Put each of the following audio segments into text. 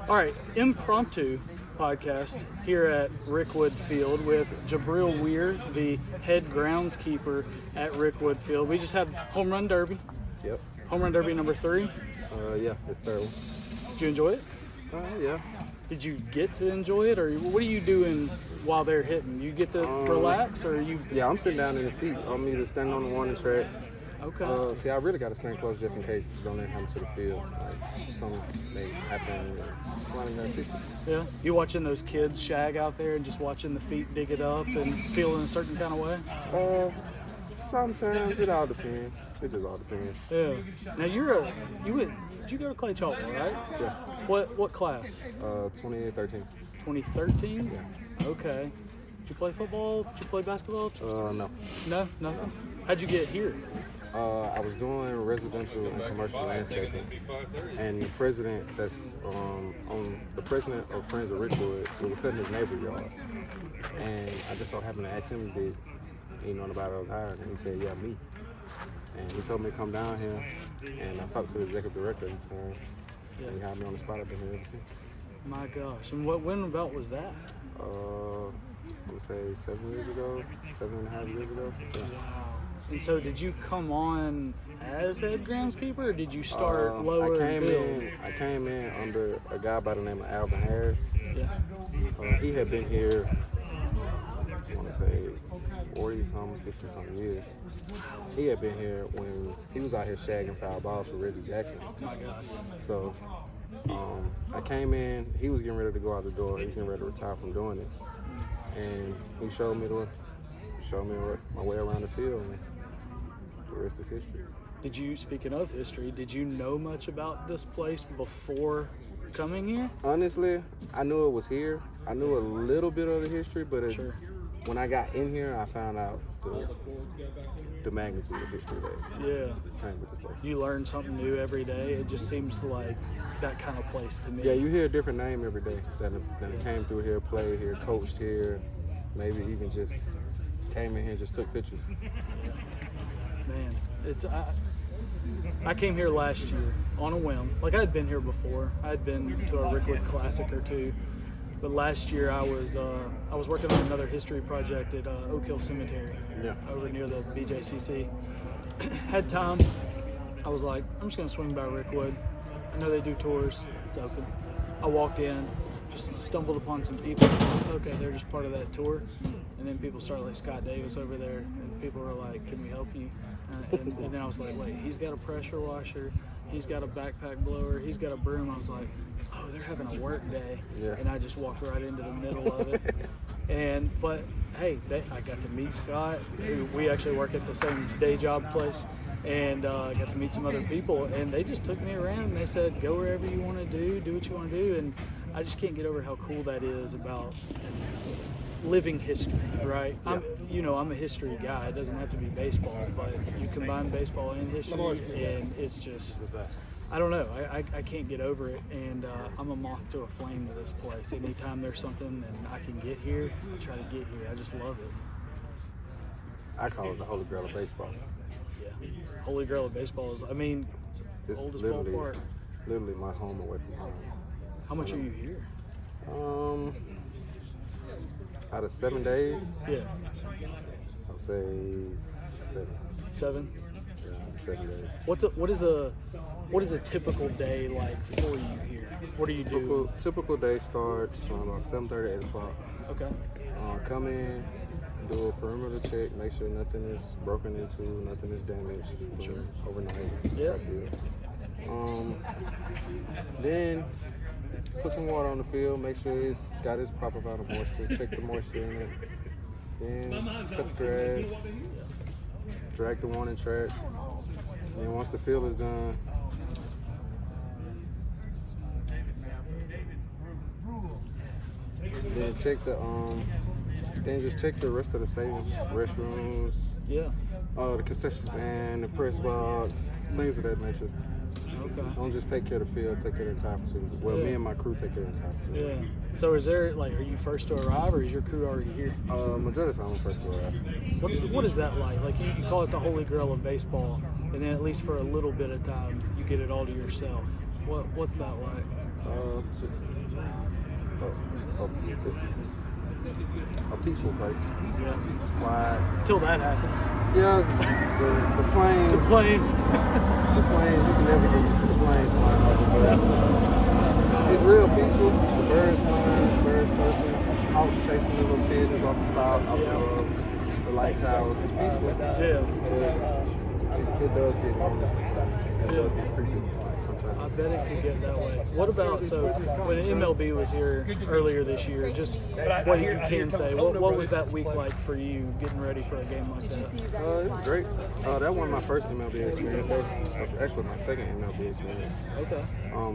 All right, impromptu podcast here at Rickwood Field with Jabreil Weir, the head groundskeeper at Rickwood Field. We just had home run derby. Yep. Home run derby number 3. Yeah, it's third one. Did you enjoy it? Yeah. Did you get to enjoy it, or what are you doing while they're hitting? You get to relax, or you? Yeah, I'm sitting down in the seat. I'm either standing on the warning track. Okay. See, I really got to stand close just in case don't let him to the field. Like something may happen. Yeah. You watching those kids shag out there and just watching the feet dig it up and feeling a certain kind of way? Sometimes it all depends. It just all depends. Yeah. Now did you go to Clay Chalkmore, right? Yeah. What class? 2013. 2013? Yeah. Okay. Did you play football? Did you play basketball? No. No, nothing. How'd you get here? I was doing residential and commercial landscaping, and the president the president of Friends of Rickwood, we were cutting his neighbor yard, and I just so happened to ask him if he knew about I was hired, and he said, yeah, me. And he told me to come down here, and I talked to the executive director at the time, and he hired me on the spot. I've been here ever since. My gosh. And when about was that? I would say 7 years ago, 7.5 years ago. Yeah. Wow. And so did you come on as head groundskeeper, or did you start lower and build? I came in under a guy by the name of Alvin Harris. Yeah. He had been here, I want to say 40-some, 50-some years. He had been here when he was out here shagging foul balls for Reggie Jackson. Oh my gosh. So I came in, he was getting ready to go out the door. He was getting ready to retire from doing it. And he showed me my way around the field, and the rest is history. Speaking of history, did you know much about this place before coming here? Honestly, I knew it was here. I knew a little bit of the history, but Sure. When I got in here, I found out the magnitude of history that came with the place. You learn something new every day. It just seems like that kind of place to me. Yeah, you hear a different name every day that came through here, played here, coached here, maybe even just came in here and just took pictures. Man, I came here last year on a whim. Like, I had been here before. I had been to a Rickwood Classic or two. But last year I was working on another history project at Oak Hill Cemetery over near the BJCC. Had time. I was like, I'm just going to swing by Rickwood. I know they do tours. It's open. I walked in, just stumbled upon some people. Okay, they're just part of that tour. And then people started, like Scott Davis over there, and people were like, can we help you? And then I was like, wait, he's got a pressure washer, he's got a backpack blower, he's got a broom. I was like, oh, they're having a work day. Yeah. And I just walked right into the middle of it. But hey, I got to meet Scott, who we actually work at the same day job place, and got to meet some other people, and they just took me around and they said, go wherever you want to do what you want to do. And I just can't get over how cool that is about living history, right? Yeah. I'm a history guy. It doesn't have to be baseball, but you combine baseball and history, and it's just, I don't know. I can't get over it, and I'm a moth to a flame to this place. Anytime there's something and I can get here, I try to get here. I just love it. I call it the holy grail of baseball. Yeah, holy grail of baseball is, It's oldest literally my home away from home. How much are you here? Out of 7 days, Yeah. I'll say 7. 7? Yeah, 7 days. What is a typical day like for you here? What do you do? Typical day starts about 7:30, 8 o'clock. Okay. Come in, do a perimeter check, make sure nothing is broken into, nothing is damaged from overnight. Yeah. Then put some water on the field, make sure it's got its proper amount of moisture, check the moisture in it. Then cut the grass, drag the warning track. And once the field is done, then just check the rest of the stadium, restrooms, the concession stand, the press box, things of that nature. Okay. Don't just take care of the field, take care of the entire facility. Well, me and my crew take care of the entire facility. Yeah. So are you first to arrive, or is your crew already here? Majority of the time I'm first to arrive. What is that like? Like, you call it the holy grail of baseball, and then at least for a little bit of time, you get it all to yourself. What's that like? It's a peaceful place. Yeah. It's quiet. Till that happens. Yeah, the planes. The planes. The planes, you can never get used to the planes flying over. But it's real peaceful. The birds flying, birds chirping, hawks chasing the little pigeons off the side, off the light towers. It's peaceful. Yeah. But it does get lonely sometimes. It does get creepy sometimes. I bet it could get that way. What about, so when MLB was here earlier this year, just what you can say, what was that week like for you getting ready for a game like that? It was great. That wasn't my first MLB experience. That was actually my second MLB experience. Okay.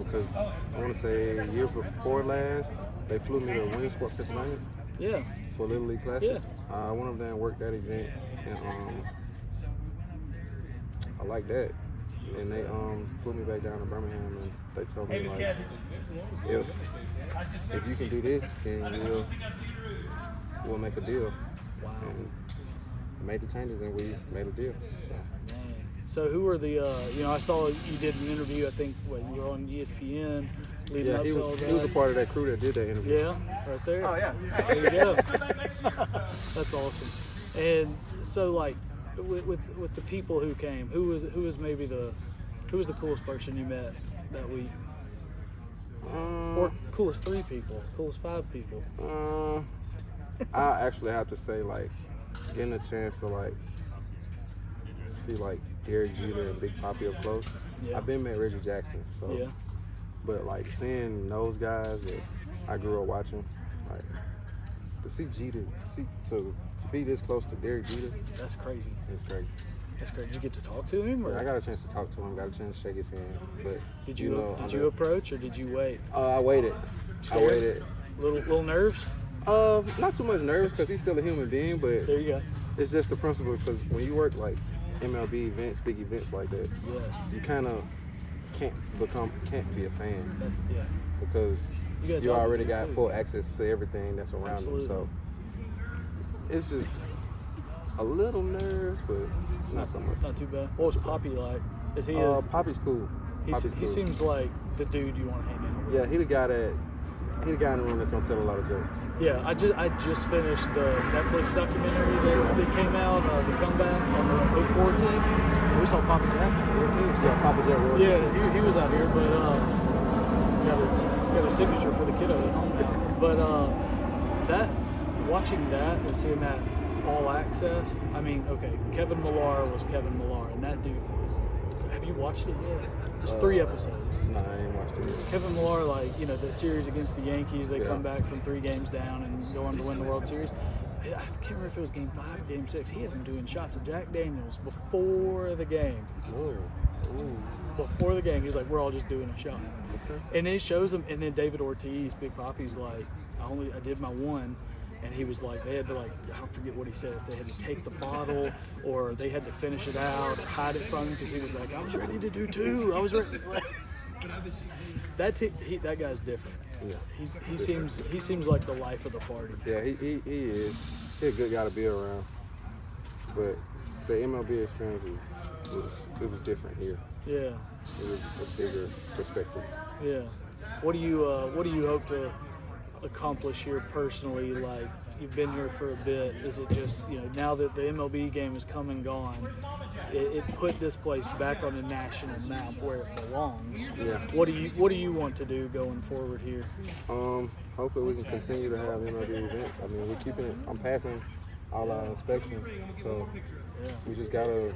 Because I want to say a year before last, they flew me to Williamsport, Pennsylvania. Yeah. For a Little League Classic. Yeah. I went up there and worked that event, and I liked that. And they flew me back down to Birmingham, and they told me, like, if you can do this, then we'll make a deal. Wow. And made the changes, and we made a deal. So who were the, I saw you did an interview, I think, you were on ESPN leading up to all that. He was a part of that crew that did that interview. Yeah, right there. Oh, yeah. There you go. That's awesome. And so, like, with the people who came, who was the coolest person you met that week? Or coolest 3 people, coolest 5 people? I actually have to say, like, getting a chance to, like, see, like, Derek Jeter and Big Papi up close. Yeah. I've been met Reggie Jackson, so. Yeah. But, like, seeing those guys that I grew up watching, like, to see Jeter, to be this close to Derek Jeter. That's crazy. It's crazy. That's crazy. Did you get to talk to him? Or? Yeah, I got a chance to talk to him, got a chance to shake his hand. But did you approach or did you wait? I waited. Scared? I waited. Little nerves? Not too much nerves because he's still a human being, but there you go. It's just the principle because when you work like MLB events, big events like that, yes, you kind of can't be a fan. That's, yeah. Because you already got full access to everything that's around Absolutely. them. So it's just a little nerves, but not so much. Not too bad. What was Papi like? Is he? Papi's cool. He seems like the dude you want to hang out with. Yeah, he the guy in the room that's gonna tell a lot of jokes. Yeah, I just finished the Netflix documentary that came out, The Comeback on the 04 team. We saw Papa Jack here too. So. Yeah, Papa Jack Roy. Yeah, he was out here, but got his signature for the kiddo at home now. But watching that and seeing that all access, I mean, okay, Kevin Millar was Kevin Millar, and that dude was. Have you watched it yet? It's 3 episodes. No, I ain't watched it yet. Kevin Millar, the series against the Yankees, they come back from 3 games down and go on to win the World Series. I can't remember if it was Game 5 or Game 6. He had been doing shots of Jack Daniels before the game. Ooh. Before the game, he's like, we're all just doing a shot. Okay. And it shows him, and then David Ortiz, Big Papi's like, I did my one. And he was like, they had to I forget what he said, if they had to take the bottle or they had to finish it out or hide it from him because he was like, I was ready to do 2. I was ready. That guy's different. Yeah. He seems like the life of the party. Yeah, he is. He's a good guy to be around. But the MLB experience was different here. Yeah. It was a bigger perspective. Yeah. What do you hope to accomplish here personally? Like, you've been here for a bit. Is it just, now that the MLB game is come and gone, it put this place back on the national map where it belongs. Yeah. What do you want to do going forward here? Hopefully we can continue to have MLB events. I mean, we're keeping it. I'm passing all our inspections, so we just got a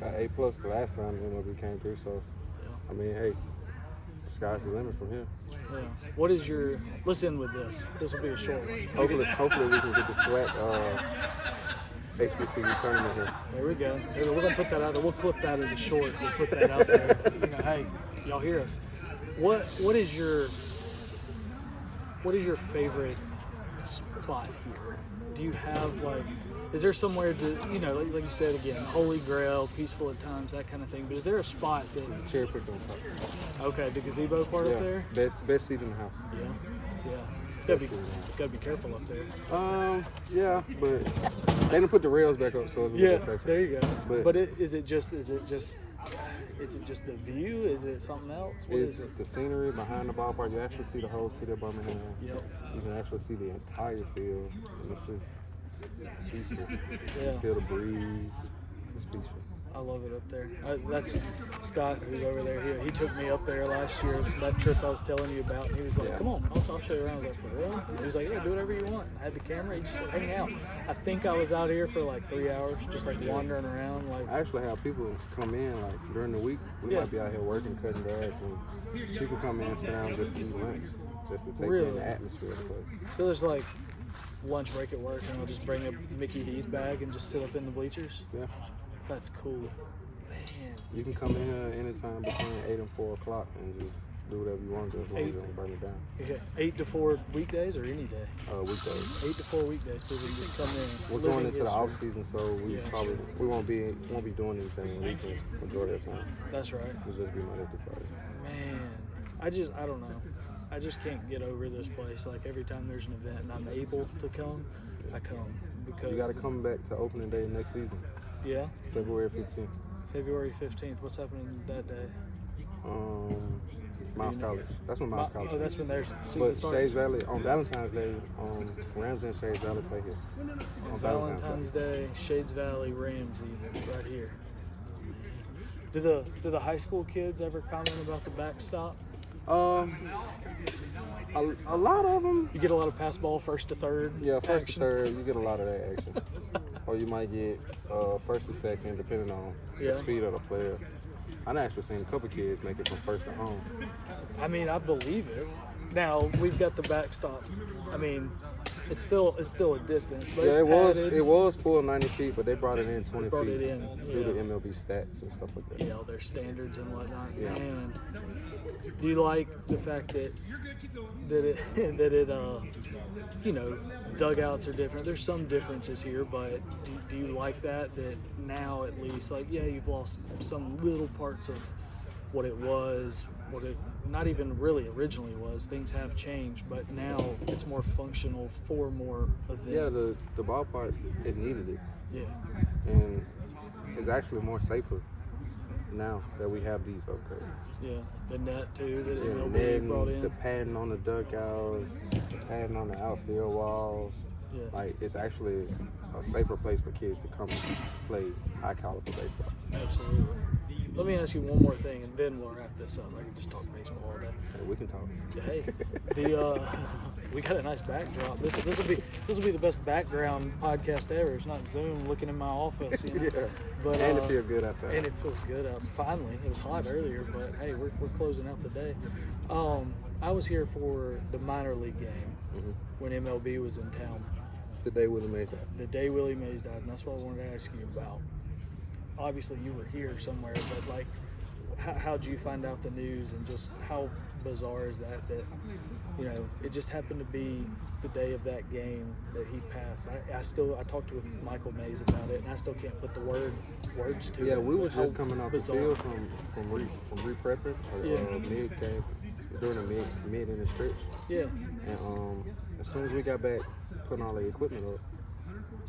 A+ the last time the MLB came through. So, I mean, hey. The sky's the limit from here. Yeah. What is your? Let's end with this. This will be a short one. Hopefully we can get the SWAC HBCU tournament here. There we go. We're gonna put that out there. We'll clip that as a short. We'll put that out there. Hey, y'all hear us? What is your favorite spot here? Do you have is there somewhere to, like you said again, Holy Grail, peaceful at times, that kind of thing, but is there a spot that... Cherry pick on top. Okay, the gazebo part up there? Best seat in the house. Yeah. Gotta be careful up there. Yeah, but they didn't put the rails back up, so it's a little safer. There you go. But is it just Is it just the view? Is it something else? What It's is it? the scenery behind the ballpark. You actually see the whole city of Birmingham. Yep. You can actually see the entire field, and it's just peaceful. Yeah. You feel the breeze. It's peaceful. I love it up there. That's Scott, who's over there. He took me up there last year, that trip I was telling you about. And he was like, Yeah. come on, I'll show you around. I was like, for real? And he was like, yeah, do whatever you want. I had the camera. He just said, hang out. I think I was out here for like 3 hours, just like wandering around. Like, I actually have people come in like during the week. We Yeah. might be out here working, cutting grass, and people come in and sit down just to eat lunch, just to take Really? in the atmosphere of the place. so there's like lunch break at work, and I'll just bring a Mickey D's bag and just sit up in the bleachers. Yeah. That's cool. Man. You can come in here anytime between 8 and 4 o'clock and just do whatever you want to as long as you don't burn it down. Yeah. 8 to 4 weekdays or any day? Weekdays. 8 to 4 weekdays. People can just come in. We're living going into the history. off season, so we Yeah, probably we won't be doing anything on weekends majority of the time. That's right. It'll just be Monday through Friday. Man, I don't know. I just can't get over this place. Like every time there's an event and I'm able to come, I come because You got to come back to opening day next season, Yeah, February 15th. February 15th. What's happening that day? Miles College. That's when Miles College. Oh, that's when their season But starts. Shades Valley on Valentine's Day, Ramsey and Shades Valley play here. On Valentine's Day, Shades Valley, Ramsey, right here. Do the high school kids ever comment about the backstop? A lot of them. You get a lot of pass ball first to third. Yeah, first action. to third, you get a lot of that action. Or you might get first to second, depending on Yeah. the speed of the player. I've actually seen a couple kids make it from first to home. I mean, I believe it. Now we've got the backstop. I mean, it's still a distance. But Yeah, it's padded. it was full 90 feet, but they brought it in 20 Brought feet it in, due to yeah. MLB stats and stuff like that. You know, their standards and whatnot. Yeah. Man, do you like the fact that you know, dugouts are different? There's some differences here, but do you like that now at least, like, yeah, you've lost some little parts of what it was, what it not even really originally was. Things have changed, but now it's more functional for more events. Yeah, the ballpark, it needed it. Yeah. And it's actually more safer now that we have these upgrades. Yeah, the net too that Yeah, MLB brought in. the padding on the dugouts, the padding on the outfield walls. Yeah. Like, it's actually a safer place for kids to come and play high caliber baseball. Absolutely. Let me ask you one more thing, and then we'll wrap this up. I can just talk baseball all day. And we can talk. Hey, we got a nice backdrop. This will be the best background podcast ever. It's not Zoom looking in my office, you know. Yeah. But And it feels good outside. And it feels good out. Finally, it was hot earlier, but hey, we're closing out the day. I was here for the minor league game when MLB was in town. The day Willie Mays died. The day Willie Mays died, and that's what I wanted to ask you about. Obviously, you were here somewhere, but like, how'd you find out the news, and just how bizarre is that you know, it just happened to be the day of that game that he passed. I talked with Michael Mays about it, and I still can't put the words to it. Yeah, we were How just coming off bizarre. the field from re-prepping, mid game, during the mid in the stretch. Yeah, And as soon as we got back, putting all the equipment up,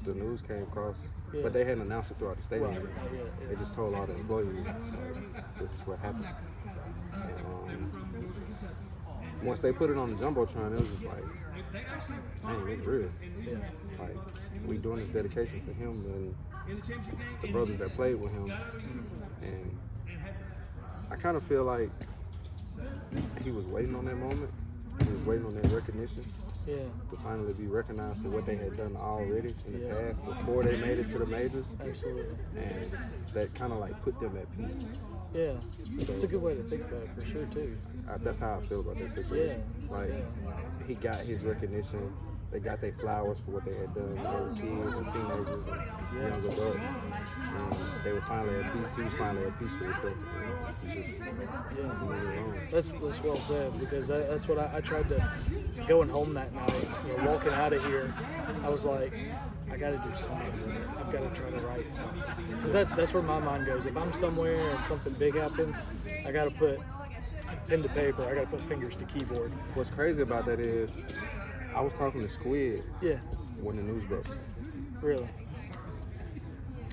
the news came across. Yeah. But they hadn't announced it throughout the stadium. Right. Yeah. They just told all the employees, this is what happened. And once they put it on the Jumbotron, it was just like, dang, it's real. Yeah. Like, we doing this dedication for him and the brothers that played with him. And I kind of feel like he was waiting on that moment. He was waiting on that recognition Yeah. to finally be recognized for what they had done already in the Yeah. past before they made it to the majors. Absolutely. And that kind of like put them at peace. Yeah. That's a good way to think about it for sure too. That's how I feel about that situation. Yeah. Like, Yeah. he got his recognition. They got their flowers for what they had done when they were kids and teenagers and young adults. And they were finally at peace. He was finally at peace with himself. He just moving on. That's well said, because that's what I tried to, going home that night, you know, walking out of here, I was like, I got to do something with it. I've got to try to write something, because that's where my mind goes. If I'm somewhere and something big happens, I got to put pen to paper. I got to put fingers to keyboard. What's crazy about that is, I was talking to Squid Yeah, when the news broke. really.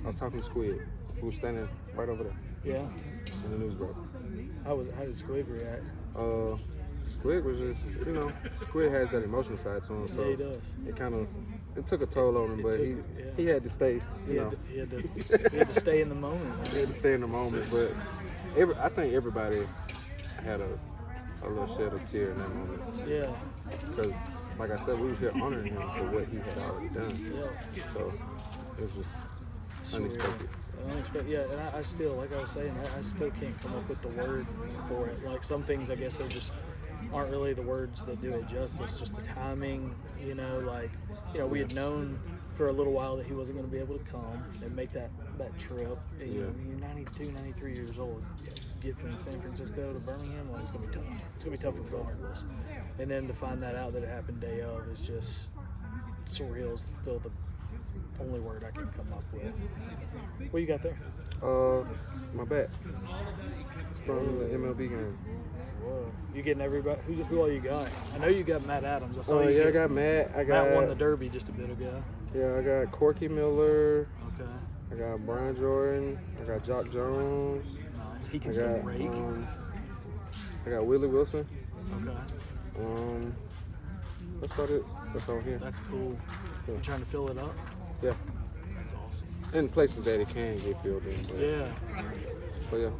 I was talking to Squid, who was standing right over there. Yeah. And the news broke. How did Squig react? Squid was just, Squid has that emotional side to him, so Yeah, he does. it took a toll on him, but he had to stay, He had to stay in the moment. He had to stay in the moment, but I think everybody had a little shed of tear in that moment. Yeah. Because, like I said, we was here honoring him for what he had already done. Yeah. So it was just unexpected. Yeah, and I still, like I was saying, I still can't come up with the word for it. Like some things, I guess, they just aren't really the words that do it justice. Just the timing, we had known for a little while that he wasn't going to be able to come and make that trip. You're 92, 93 years old. Get from San Francisco to Birmingham, it's going to be tough. It's going to be tough regardless. And then to find that out that it happened day of is just surreal. Is still the only word I can come up with. What you got there? My bat from the MLB game. Whoa. You getting everybody? Who all you got? I know you got Matt Adams. I saw you. I got Matt. Matt won the Derby just a bit ago. Yeah, I got Corky Miller. Okay. I got Brian Jordan. I got Jock Jones. Nice. He can still rake. I got Willie Wilson. Okay. That's about it. That's all here. That's cool. You trying to fill it up? Yeah. That's awesome. In places that it can get filled in. But, yeah. But yeah.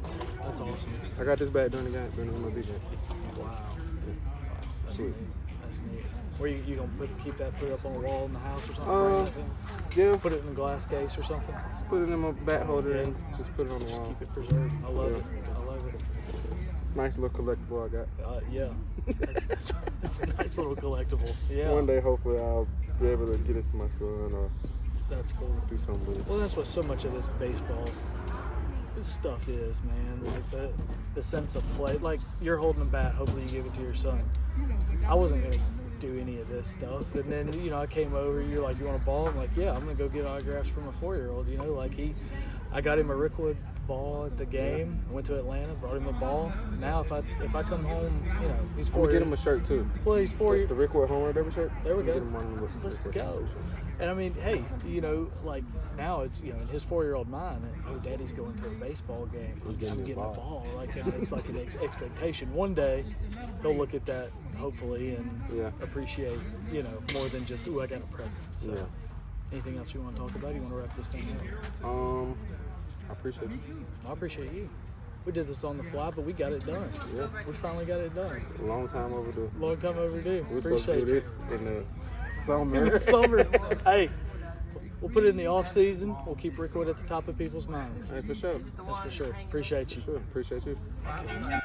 That's awesome. I got this back during the MLB game. Wow. That's Sweet. neat. That's neat. Where you gonna put it up on a wall in the house or something? Yeah. Put it in a glass case or something? Put it in my bat holder and just put it on the wall. Keep it preserved. I love it. Nice little collectible I got. Yeah. That's a nice little collectible. Yeah. One day, hopefully, I'll be able to get this to my son or that's cool. Do something with it. Well, that's what so much of this baseball stuff is, man. Like the sense of play. Like you're holding a bat. Hopefully, you give it to your son. I wasn't gonna do any of this stuff, and then I came over. You're like, you want a ball? I'm like, yeah, I'm gonna go get autographs from a 4-year-old. I got him a Rickwood ball at the game. I went to Atlanta, brought him a ball. Now if I come home, he's 4 years. Get him a shirt too. Well, he's 4 years. The Rickwood Home Run Derby shirt. There we go. Get him one Let's go. And I mean, hey, like now it's in his 4-year-old mind. Daddy's going to a baseball game. I'm getting a ball. Like it's like an expectation. One day he'll look at that hopefully and appreciate more than just I got a present. So, anything else you want to talk about? You want to wrap this thing up? I appreciate you. I appreciate you. We did this on the fly, but we got it done. Yeah. We finally got it done. Long time overdue. Long time overdue. We're supposed to do this in the summer. In the summer. Hey, we'll put it in the off season. We'll keep Rickwood at the top of people's minds. Hey, for sure. That's for sure. Appreciate you. Sure. Appreciate you. Okay.